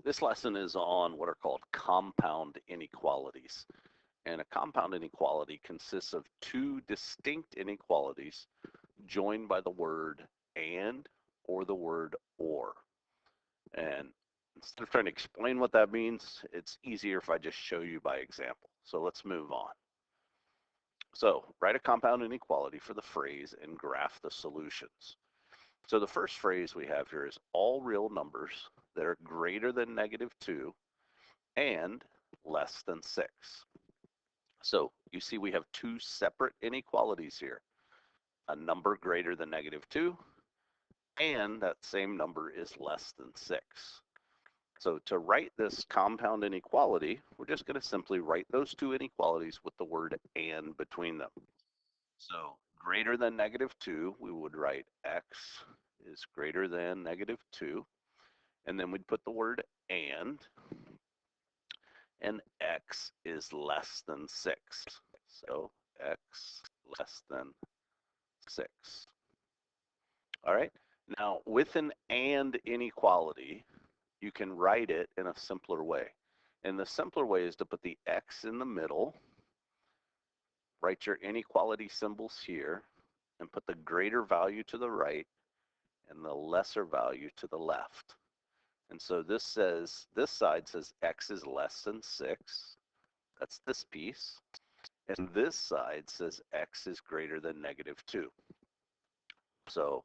This lesson is on what are called compound inequalities. And a compound inequality consists of two distinct inequalities joined by the word and or the word or. And instead of trying to explain what that means, it's easier if I just show you by example. So let's move on. So write a compound inequality for the phrase and graph the solutions. So the first phrase we have here is all real numbers that are greater than -2 and less than 6. So you see we have two separate inequalities here. A number greater than -2 and that same number is less than 6. So to write this compound inequality, we're just going to simply write those two inequalities with the word and between them. So greater than -2, we would write x is greater than -2, and then we'd put the word and x is less than 6. So x less than 6. All right. Now, with an and inequality, you can write it in a simpler way. And the simpler way is to put the x in the middle, write your inequality symbols here, and put the greater value to the right and the lesser value to the left. And so this side says x is less than 6. That's this piece. And this side says x is greater than -2. So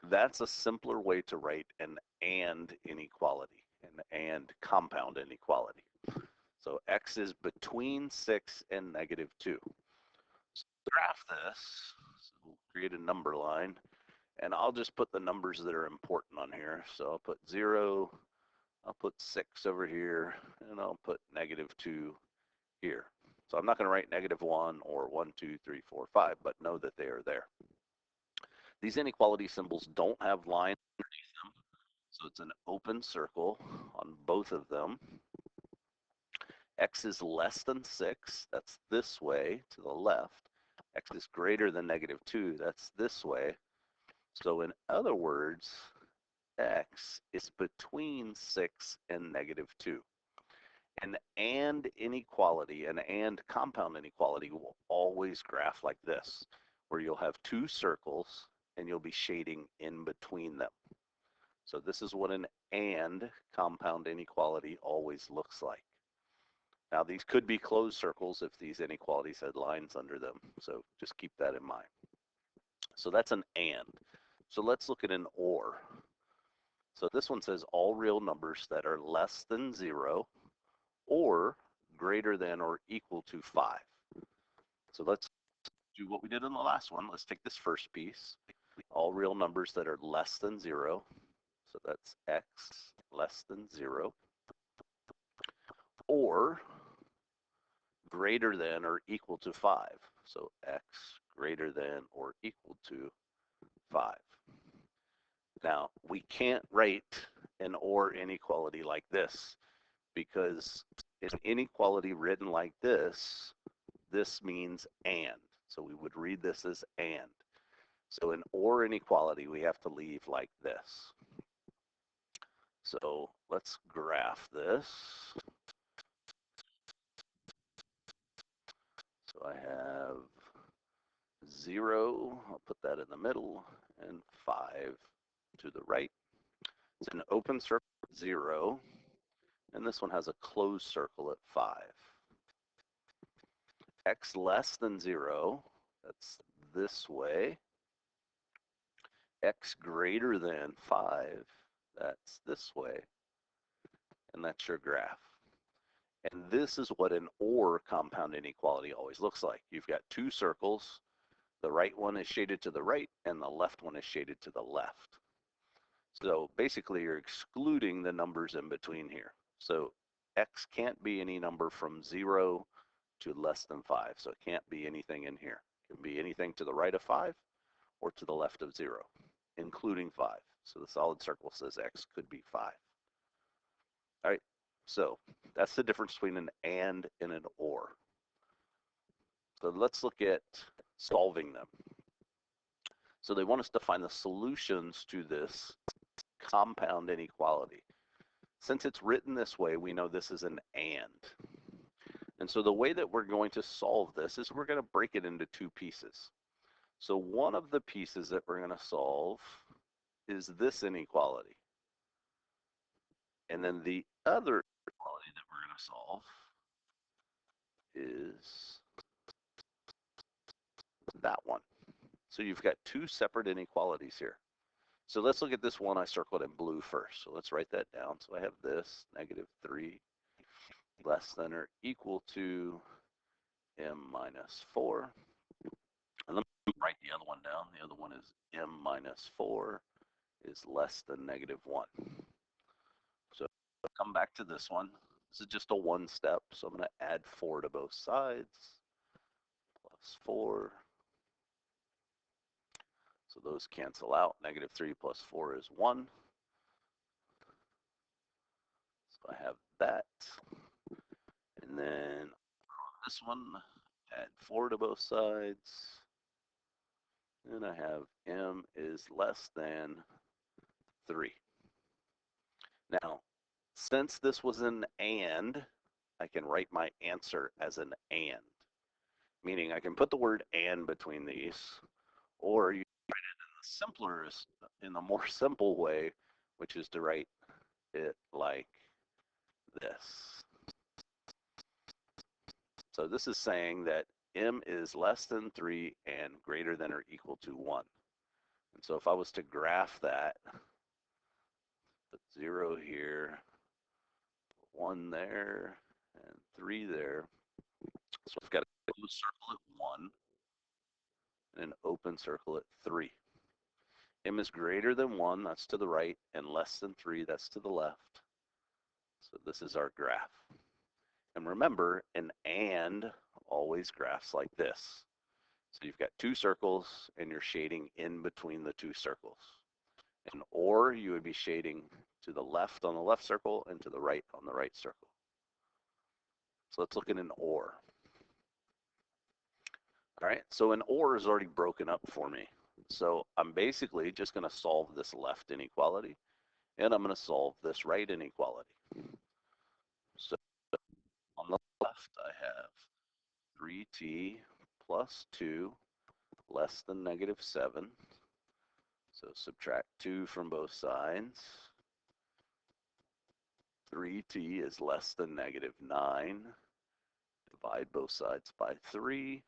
that's a simpler way to write an and inequality, an and compound inequality. So x is between 6 and -2. So graph this. So we'll create a number line, and I'll just put the numbers that are important on here. So I'll put 0, I'll put 6 over here, and I'll put -2 here. So I'm not going to write -1 or 1, 2, 3, 4, 5, but know that they are there. These inequality symbols don't have lines underneath them, so it's an open circle on both of them. X is less than 6, that's this way to the left. X is greater than -2, that's this way. So in other words, x is between 6 and -2. An and inequality, an and compound inequality will always graph like this, where you'll have two circles and you'll be shading in between them. So this is what an and compound inequality always looks like. Now these could be closed circles if these inequalities had lines under them, so just keep that in mind. So that's an and. So let's look at an or. So this one says all real numbers that are less than 0 or greater than or equal to 5. So let's do what we did in the last one. Let's take this first piece. All real numbers that are less than 0. So that's x less than 0. Or greater than or equal to 5. So x greater than or equal to 5. Now, we can't write an or inequality like this because an inequality written like this means and. So we would read this as and. So an or inequality we have to leave like this. So let's graph this. So I have 0, I'll put that in the middle, and 5 to the right. It's an open circle at 0, and this one has a closed circle at 5. X less than 0, that's this way. X greater than 5, that's this way. And that's your graph. And this is what an or compound inequality always looks like. You've got two circles. The right one is shaded to the right, and the left one is shaded to the left. So basically, you're excluding the numbers in between here. So x can't be any number from 0 to less than 5. So it can't be anything in here. It can be anything to the right of 5 or to the left of 0, including 5. So the solid circle says x could be 5. All right, so that's the difference between an and an or. So let's look at solving them. So they want us to find the solutions to this compound inequality. Since it's written this way, we know this is an and. And so the way that we're going to solve this is we're going to break it into two pieces. So one of the pieces that we're going to solve is this inequality. And then the other inequality that we're going to solve is that one. So you've got two separate inequalities here. So let's look at this one I circled in blue first. So let's write that down. So I have this, -3 less than or equal to m minus 4. And let me write the other one down. The other one is m minus 4 is less than -1. So I'll come back to this one. This is just a one step. So I'm going to add 4 to both sides, plus 4. So those cancel out. -3 plus 4 is 1. So I have that. And then this one, add 4 to both sides. And I have m is less than 3. Now, since this was an and, I can write my answer as an and, meaning I can put the word and between these, or you can write it in the simplest, in the more simple way, which is to write it like this. So this is saying that m is less than 3 and greater than or equal to 1. And so if I was to graph that, put 0 here, 1 there, and 3 there. So I've got a closed circle at 1 and an open circle at 3. M is greater than 1, that's to the right, and less than 3, that's to the left. So this is our graph. And remember, an and always graphs like this. So you've got two circles, and you're shading in between the two circles. And or, you would be shading to the left on the left circle and to the right on the right circle. So let's look at an or. All right, so an or is already broken up for me. So I'm basically just going to solve this left inequality, and I'm going to solve this right inequality. So on the left, I have 3t plus 2 less than -7. So subtract 2 from both sides. 3t is less than -9. Divide both sides by 3.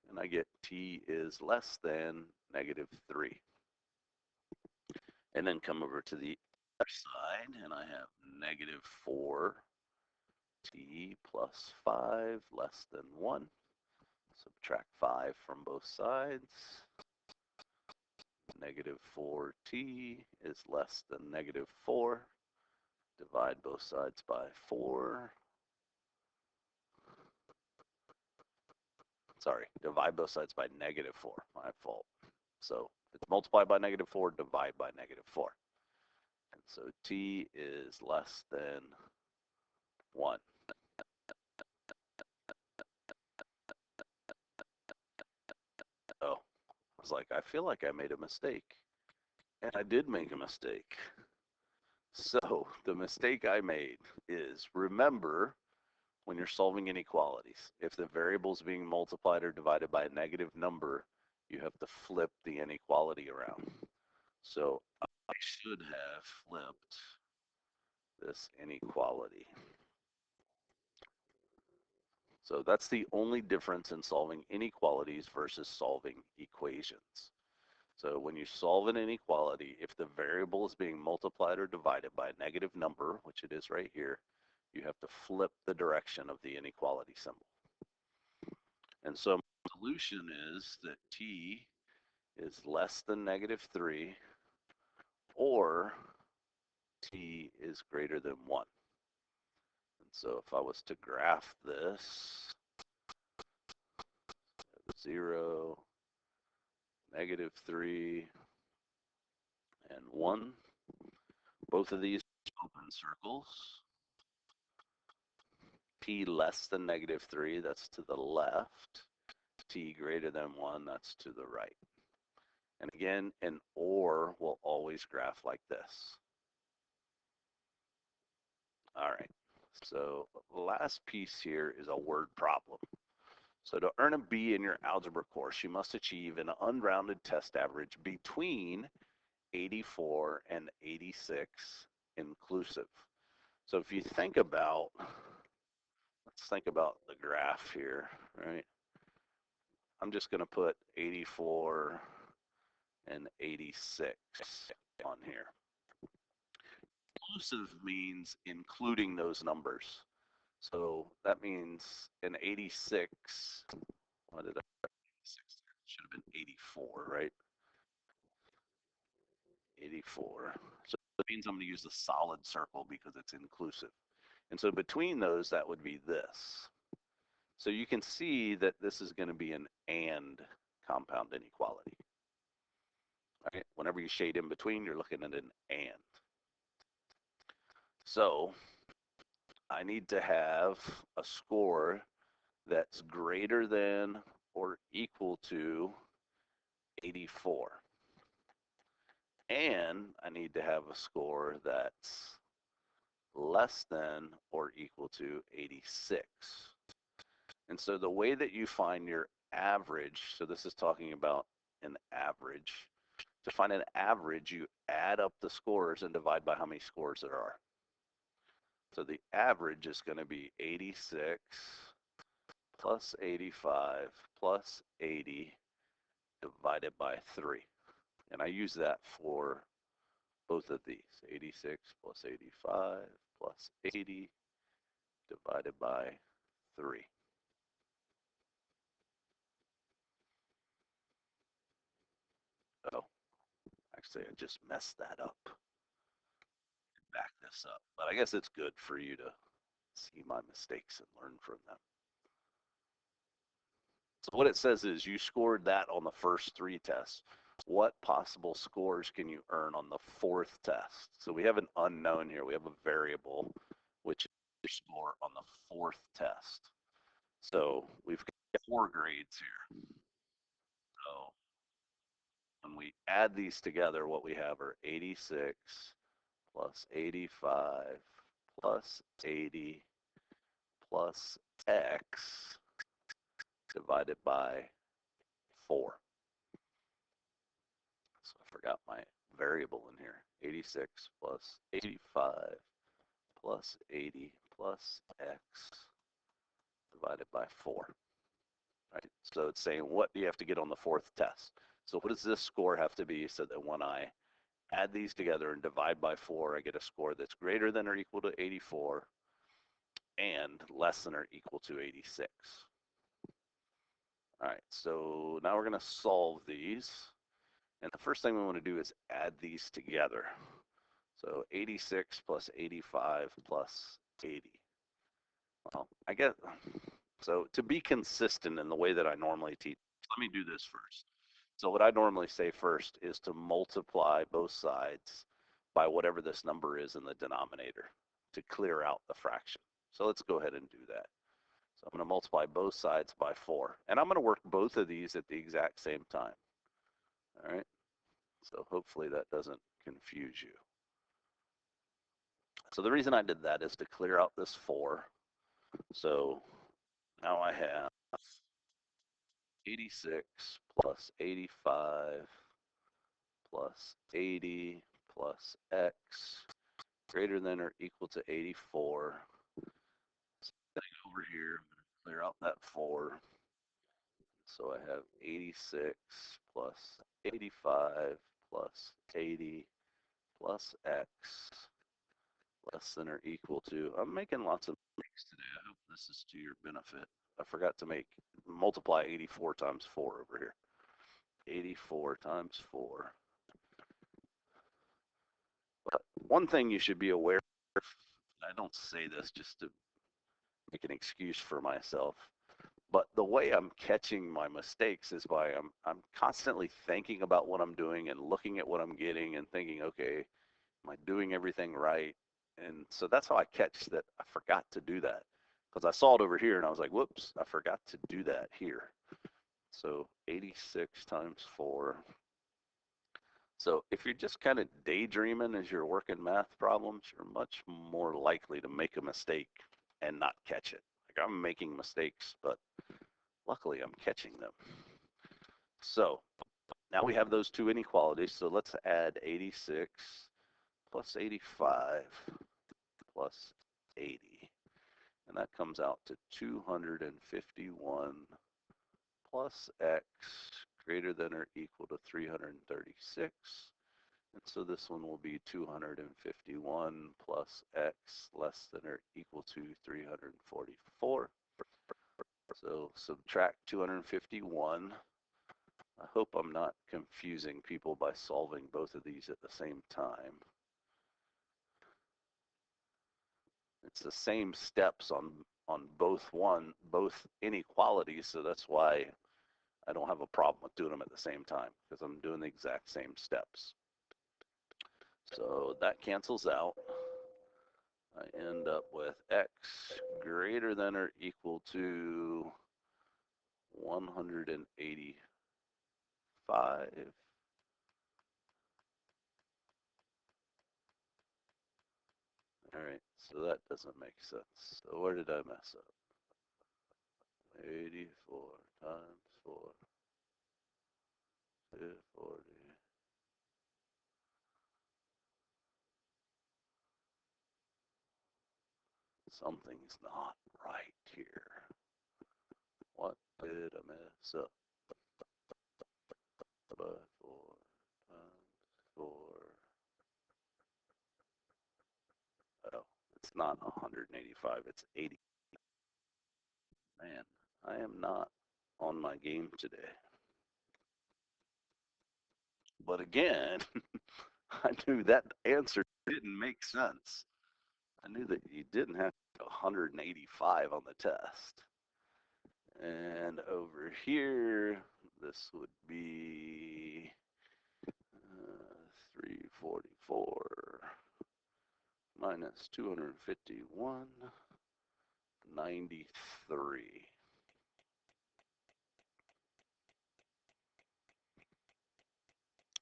And I get t is less than -3. And then come over to the other side, and I have -4t plus 5 less than 1. Subtract 5 from both sides. -4t is less than -4. Divide both sides by 4. Sorry, divide both sides by -4. My fault. So it's multiplied by -4, divide by -4. And so t is less than 1. Oh, I was like, I feel like I made a mistake. And I did make a mistake. So the mistake I made is, remember, when you're solving inequalities, if the variable is being multiplied or divided by a negative number, you have to flip the inequality around. So I should have flipped this inequality. So that's the only difference in solving inequalities versus solving equations. So when you solve an inequality, if the variable is being multiplied or divided by a negative number, which it is right here, you have to flip the direction of the inequality symbol. And so my solution is that t is less than -3 or t is greater than 1. And so if I was to graph this, 0, -3, and 1, both of these open circles. T less than -3, that's to the left. T greater than 1, that's to the right. And again, an or will always graph like this. All right. So last piece here is a word problem. So to earn a B in your algebra course, you must achieve an unrounded test average between 84 and 86 inclusive. So if you think about, let's think about the graph here, right? I'm just going to put 84 and 86 on here. Inclusive means including those numbers. So that means an 86, what did I, 86 should have been 84, right? 84. So that means I'm going to use the solid circle because it's inclusive. And so between those, that would be this. So you can see that this is going to be an and compound inequality. Right? Whenever you shade in between, you're looking at an and. So I need to have a score that's greater than or equal to 84. And I need to have a score that's less than or equal to 86. And so the way that you find your average, so this is talking about an average. To find an average, you add up the scores and divide by how many scores there are. So the average is going to be 86 plus 85 plus 80 divided by 3. And I use that for both of these. 86 plus 85 plus 80 divided by 3. Oh, actually, I just messed that up. Back this up. But I guess it's good for you to see my mistakes and learn from them. So what it says is you scored that on the first 3 tests. What possible scores can you earn on the 4th test? So we have an unknown here. We have a variable, which is your score on the 4th test. So we've got 4 grades here. So when we add these together, what we have are 86 plus 85 plus 80 plus x divided by 4. So I forgot my variable in here. 86 plus 85 plus 80 plus x divided by 4. Right? So it's saying, what do you have to get on the 4th test? So what does this score have to be so that when I add these together and divide by 4, I get a score that's greater than or equal to 84 and less than or equal to 86. All right, so now we're going to solve these. And the first thing we want to do is add these together. So 86 plus 85 plus 80. Well, I guess, so to be consistent in the way that I normally teach, let me do this first. So what I normally say first is to multiply both sides by whatever this number is in the denominator to clear out the fraction. So let's go ahead and do that. So I'm going to multiply both sides by 4. And I'm going to work both of these at the exact same time. All right. So hopefully that doesn't confuse you. So the reason I did that is to clear out this 4. So now I have 86 plus 85 plus 80 plus x greater than or equal to 84. So over here, I'm going to clear out that 4. So I have 86 plus 85 plus 80 plus x less than or equal to, I'm making lots of mistakes today. I hope this is to your benefit. I forgot to multiply 84 times 4 over here. 84 times 4. But one thing you should be aware of, I don't say this just to make an excuse for myself, but the way I'm catching my mistakes is by I'm constantly thinking about what I'm doing and looking at what I'm getting and thinking, okay, am I doing everything right? And so that's how I catch that I forgot to do that, because I saw it over here and I was like, whoops, I forgot to do that here. So 86 times 4. So if you're just kind of daydreaming as you're working math problems, you're much more likely to make a mistake and not catch it. Like I'm making mistakes, but luckily I'm catching them. So now we have those two inequalities. So let's add 86 plus 85 plus 80. And that comes out to 251 plus x greater than or equal to 336. And so this one will be 251 plus x less than or equal to 344. So subtract 251. I hope I'm not confusing people by solving both of these at the same time. It's the same steps on both inequalities, so that's why I don't have a problem with doing them at the same time, because I'm doing the exact same steps. So that cancels out. I end up with x greater than or equal to 185. All right, so that doesn't make sense. So where did I mess up? 84 times 4, 240. Something's not right here. What did I mess up? By 4 times 4. Oh, it's not 185, it's 80. Man, I am not on my game today. But again, I knew that answer didn't make sense. I knew that you didn't have 185 on the test. And over here, this would be 344 minus 251, 93.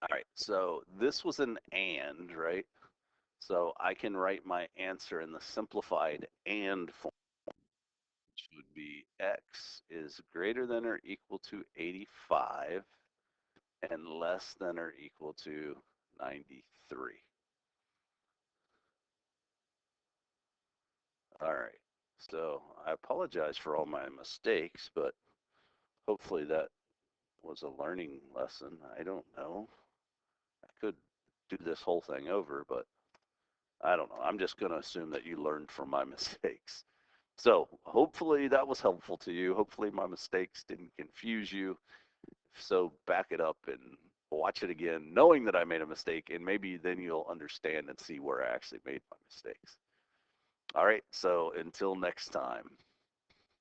All right, so this was an and, right? So I can write my answer in the simplified and form, which would be x is greater than or equal to 85 and less than or equal to 93. All right, so I apologize for all my mistakes, but hopefully that was a learning lesson. I don't know. I could do this whole thing over, but I don't know. I'm just going to assume that you learned from my mistakes. So hopefully that was helpful to you. Hopefully my mistakes didn't confuse you. So back it up and watch it again, knowing that I made a mistake, and maybe then you'll understand and see where I actually made my mistakes. All right, so until next time.